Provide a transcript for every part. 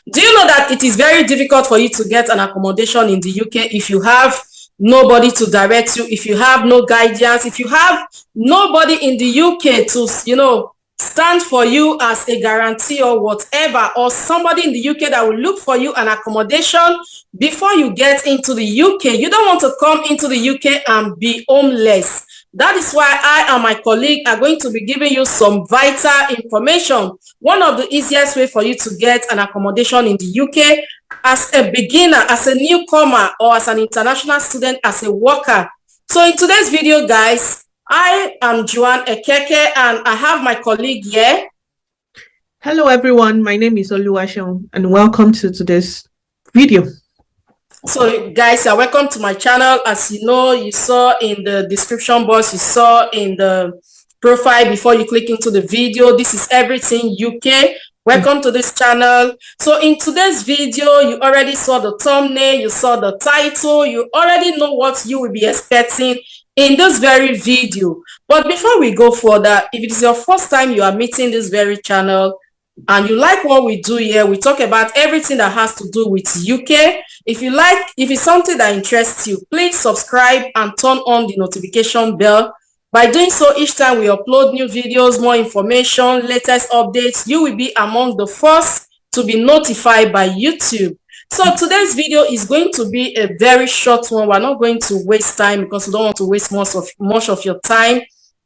Do you know that it is very difficult for you to get an accommodation in the UK if you have nobody to direct you, if you have no guidance, if you have nobody in the UK to, stand for you as a guarantee or whatever, or somebody in the UK that will look for you an accommodation before you get into the UK. You don't want to come into the UK and be homeless. That is why I and my colleague are going to be giving you some vital information. One of the easiest way for you to get an accommodation in the UK as a beginner, as a newcomer, or as an international student, as a worker. So in today's video, guys, I am Joan Ekeke and I have my colleague here. Hello everyone, my name is Oluwaseun and welcome to today's video. So guys, you're welcome to my channel. As you know, you saw in the description box, you saw in the profile before you click into the video, this is everything UK. Welcome to this channel. So in today's video, you already saw the thumbnail, you saw the title, you already know what you will be expecting in this very video. But before we go further, if it is your first time you are meeting this very channel and you like what we do here, we talk about everything that has to do with UK. If it's something that interests you, please subscribe and turn on the notification bell. By doing so, each time we upload new videos, more information, latest updates, you will be among the first to be notified by YouTube. So today's video is going to be a very short one. We're not going to waste time because we don't want to waste much of your time.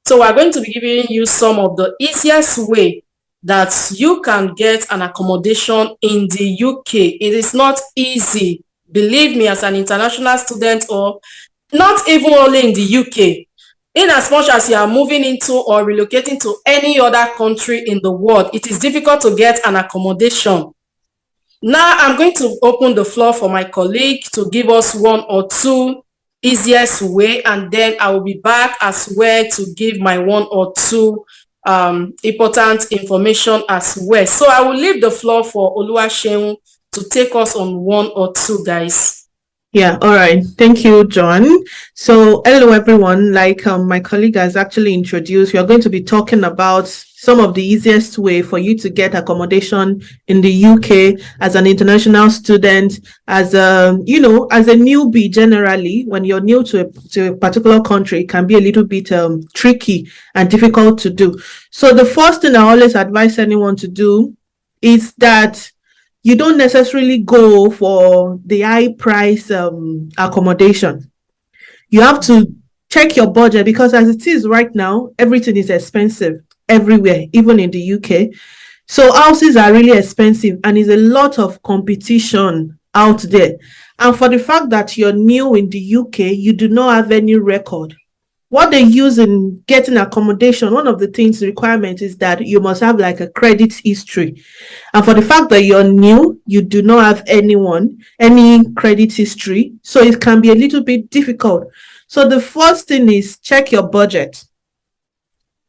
So we're going to be giving you some of the easiest way that you can get an accommodation in the UK. It is not easy, believe me, as an international student, or not even only in the UK. In as much as you are moving into or relocating to any other country in the world, it is difficult to get an accommodation. Now, I'm going to open the floor for my colleague to give us one or two easiest way, and then I will be back as well to give my one or two important information as well. So I will leave the floor for Oluwaseun to take us on one or two, guys. Yeah, all right. Thank you, John. So hello, everyone. Like my colleague has actually introduced, we are going to be talking about some of the easiest way for you to get accommodation in the UK as an international student, as a newbie. Generally, when you're new to a particular country, it can be a little bit tricky and difficult to do. So the first thing I always advise anyone to do is that you don't necessarily go for the high price accommodation. You have to check your budget, because as it is right now, everything is expensive everywhere, even in the UK. So houses are really expensive and there's a lot of competition out there. And for the fact that you're new in the UK, you do not have any record. What they use in getting accommodation, one of the things, requirement is that you must have like a credit history. And for the fact that you're new, you do not have any credit history. So it can be a little bit difficult. So the first thing is check your budget.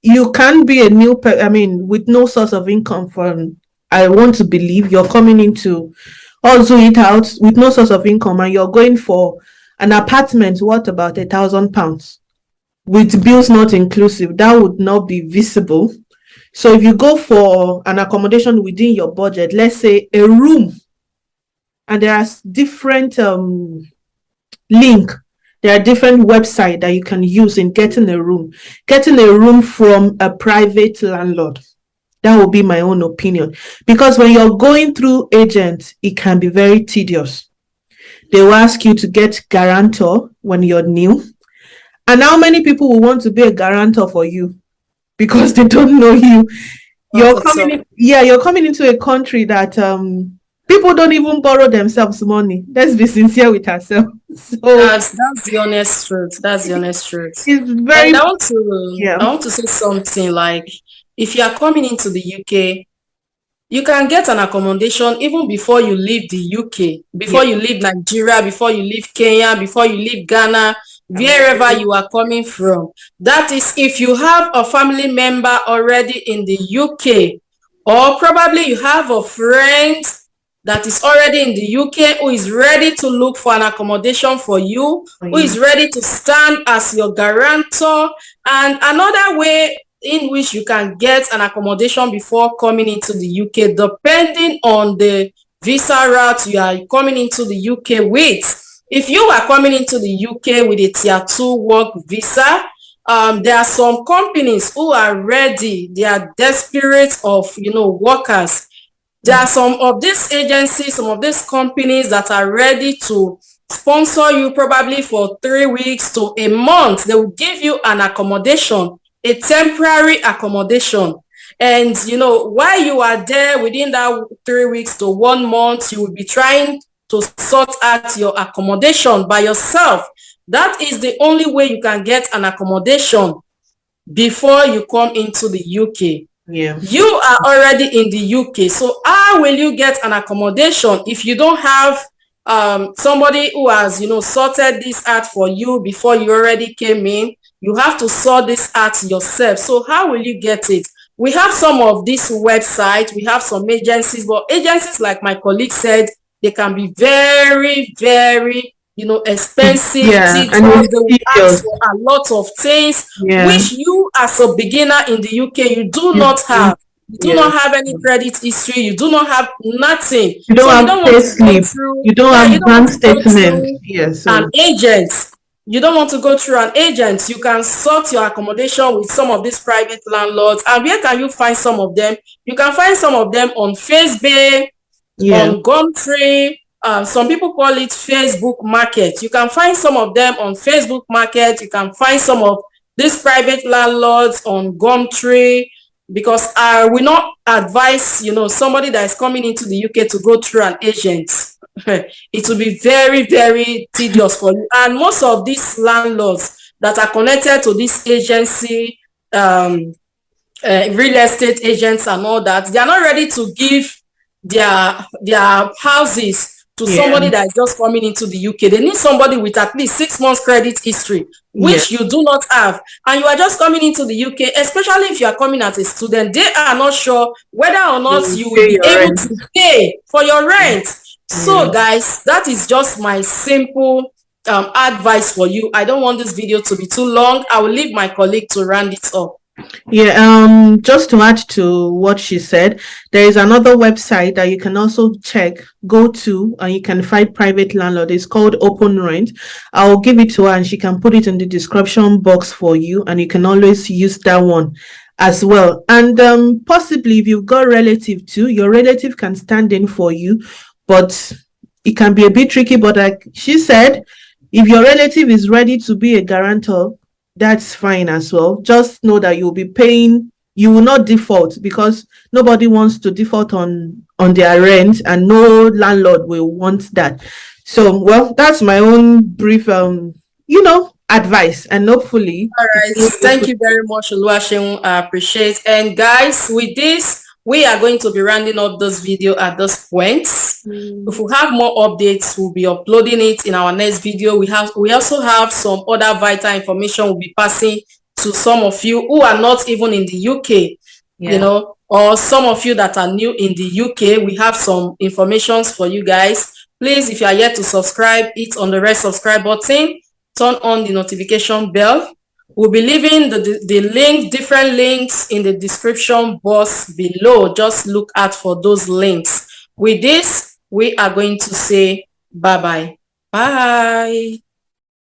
You can be a new, with no source of income I want to believe you're coming into also it out with no source of income, and you're going for an apartment worth about £1,000. With bills not inclusive, that would not be visible. So if you go for an accommodation within your budget, let's say a room, and there are different there are different websites that you can use in getting a room. Getting a room from a private landlord, that will be my own opinion, because when you're going through agents, it can be very tedious. They will ask you to get guarantor when you're new. And how many people will want to be a guarantor for you because they don't know you? You're coming into a country that people don't even borrow themselves money. Let's be sincere with ourselves. So that's the honest truth. That's the honest truth. It's very. And I want to say something like, if you are coming into the UK, you can get an accommodation even before you leave the UK, before you leave Nigeria, before you leave Kenya, before you leave Ghana, wherever you are coming from. That is, if you have a family member already in the UK, or probably you have a friend that is already in the UK who is ready to look for an accommodation for you, who is ready to stand as your guarantor. And another way in which you can get an accommodation before coming into the UK, depending on the visa route you are coming into the UK with. If you are coming into the UK with a tier 2 work visa, there are some companies who are ready. They are desperate of, workers. There are some of these agencies, some of these companies that are ready to sponsor you probably for 3 weeks to a month. They will give you an accommodation, a temporary accommodation. And, while you are there within that 3 weeks to 1 month, you will be trying to sort out your accommodation by yourself. That is the only way you can get an accommodation before you come into the UK. Yeah. You are already in the UK. So how will you get an accommodation if you don't have somebody who has, sorted this out for you before you already came in? You have to sort this out yourself. So how will you get it? We have some of this website, we have some agencies, but agencies, like my colleague said, they can be very, very, expensive, Yeah, tedious. and They it's will ask serious. for a lot of things, Yeah. which you as a beginner in the UK, you do You, not have. You do yeah. not have any credit history. You do not have nothing. You So don't you have don't want pay to go slip. through, You don't yeah, you have don't want bank to go statement. through Yeah, an so agent. You don't want to go through an agent. You can sort your accommodation with some of these private landlords. And where can you find some of them? You can find some of them on Facebook, yeah. on Gumtree. Some people call it Facebook Market. You can find some of them on Facebook Market. You can find some of these private landlords on Gumtree, because I will not advise, somebody that is coming into the UK to go through an agent. It will be very, very tedious for you. And most of these landlords that are connected to this agency, real estate agents and all that, they are not ready to give their houses to Yeah. somebody that is just coming into the UK. They need somebody with at least 6 months credit history, Yeah. which you do not have. And you are just coming into the UK, especially if you are coming as a student. They are not sure whether or not You you will pay be your able rent. to pay for your rent. Yeah. So guys, that is just my simple advice for you. I don't want this video to be too long. I will leave my colleague to round it up. Yeah, just to add to what she said, there is another website that you can also check, go to, and you can find private landlord. It's called Open Rent. I'll give it to her and she can put it in the description box for you, and you can always use that one as well. And possibly if you've got relative too, your relative can stand in for you, but it can be a bit tricky. But like she said, if your relative is ready to be a guarantor, that's fine as well. Just know that you'll be paying, you will not default, because nobody wants to default on their rent, and no landlord will want that. So well, that's my own brief advice, and hopefully All it right. will be Thank useful. you very much, Oluwaseun. I appreciate. And guys, with this, we are going to be rounding up this video at this point. If we have more updates, we'll be uploading it in our next video. We also have some other vital information we'll be passing to some of you who are not even in the UK, or some of you that are new in the UK. We have some informations for you guys. Please, if you are yet to subscribe, hit on the red subscribe button, turn on the notification bell. We'll be leaving the different links in the description box below. Just look out for those links. With this, we are going to say bye-bye. Bye.